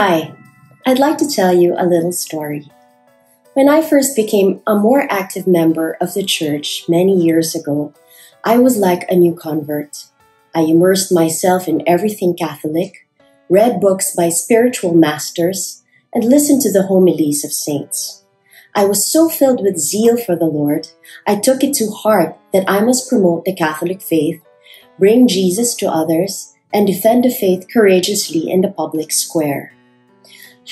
Hi, I'd like to tell you a little story. When I first became a more active member of the church many years ago, I was like a new convert. I immersed myself in everything Catholic, read books by spiritual masters, and listened to the homilies of saints. I was so filled with zeal for the Lord, I took it to heart that I must promote the Catholic faith, bring Jesus to others, and defend the faith courageously in the public square.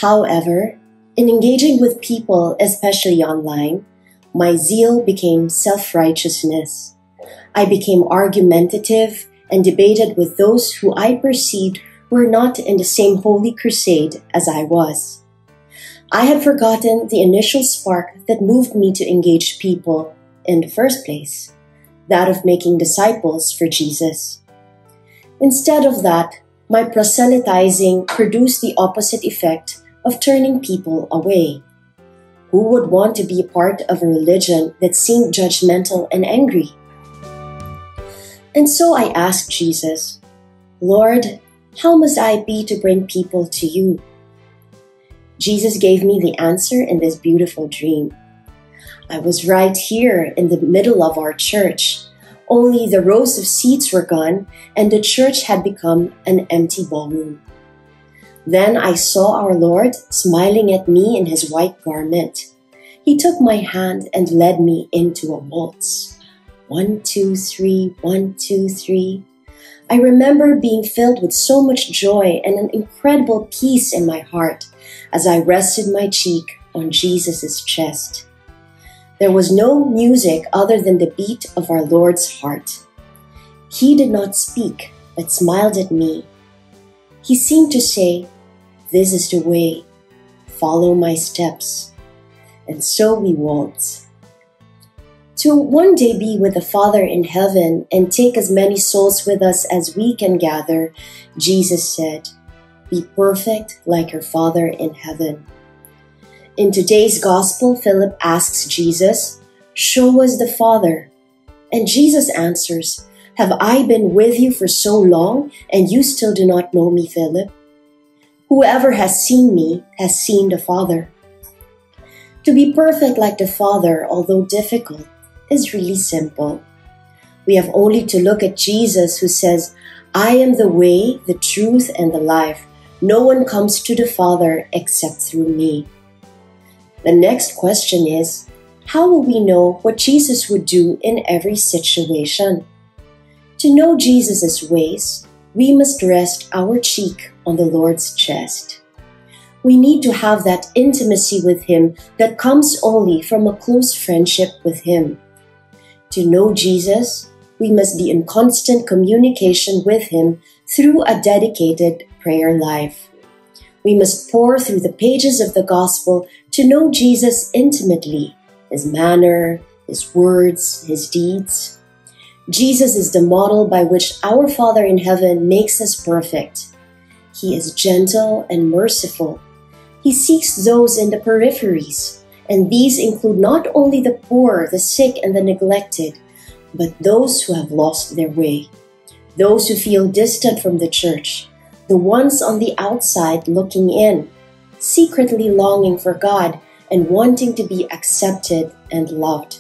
However, in engaging with people, especially online, my zeal became self-righteousness. I became argumentative and debated with those who I perceived were not in the same holy crusade as I was. I had forgotten the initial spark that moved me to engage people in the first place, that of making disciples for Jesus. Instead of that, my proselytizing produced the opposite effect of turning people away. Who would want to be a part of a religion that seemed judgmental and angry? And so I asked Jesus, Lord, how must I be to bring people to you? Jesus gave me the answer in this beautiful dream. I was right here in the middle of our church. Only the rows of seats were gone and the church had become an empty ballroom. Then I saw our Lord smiling at me in his white garment. He took my hand and led me into a waltz. 1, 2, 3, 1, 2, 3. I remember being filled with so much joy and an incredible peace in my heart as I rested my cheek on Jesus' chest. There was no music other than the beat of our Lord's heart. He did not speak, but smiled at me. He seemed to say, "This is the way, follow my steps." And so we waltzed. To one day be with the Father in heaven and take as many souls with us as we can gather, Jesus said, "Be perfect like your Father in heaven." In today's gospel, Philip asks Jesus, "Show us the Father." And Jesus answers, "Have I been with you for so long, and you still do not know me, Philip? Whoever has seen me has seen the Father." To be perfect like the Father, although difficult, is really simple. We have only to look at Jesus who says, "I am the way, the truth, and the life. No one comes to the Father except through me." The next question is, how will we know what Jesus would do in every situation? To know Jesus' ways, we must rest our cheek on the Lord's chest. We need to have that intimacy with Him that comes only from a close friendship with Him. To know Jesus, we must be in constant communication with Him through a dedicated prayer life. We must pore through the pages of the Gospel to know Jesus intimately, His manner, His words, His deeds. Jesus is the model by which our Father in heaven makes us perfect. He is gentle and merciful. He seeks those in the peripheries, and these include not only the poor, the sick, and the neglected, but those who have lost their way, those who feel distant from the church, the ones on the outside looking in, secretly longing for God and wanting to be accepted and loved.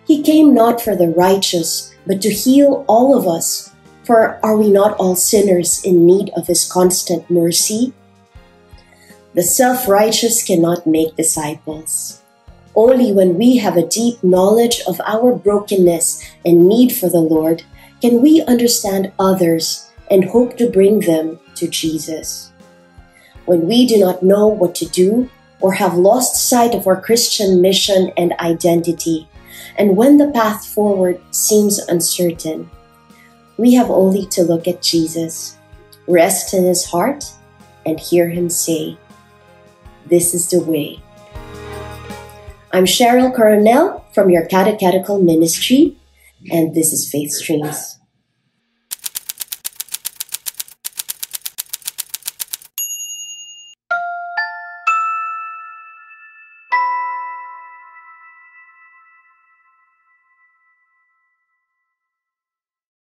He came not for the righteous, but to heal all of us, for are we not all sinners in need of His constant mercy? The self-righteous cannot make disciples. Only when we have a deep knowledge of our brokenness and need for the Lord can we understand others and hope to bring them to Jesus. When we do not know what to do or have lost sight of our Christian mission and identity, and when the path forward seems uncertain, we have only to look at Jesus, rest in His heart, and hear Him say, "This is the way." I'm Sheryl Coronel from your Catechetical Ministry, and this is Faith Streams.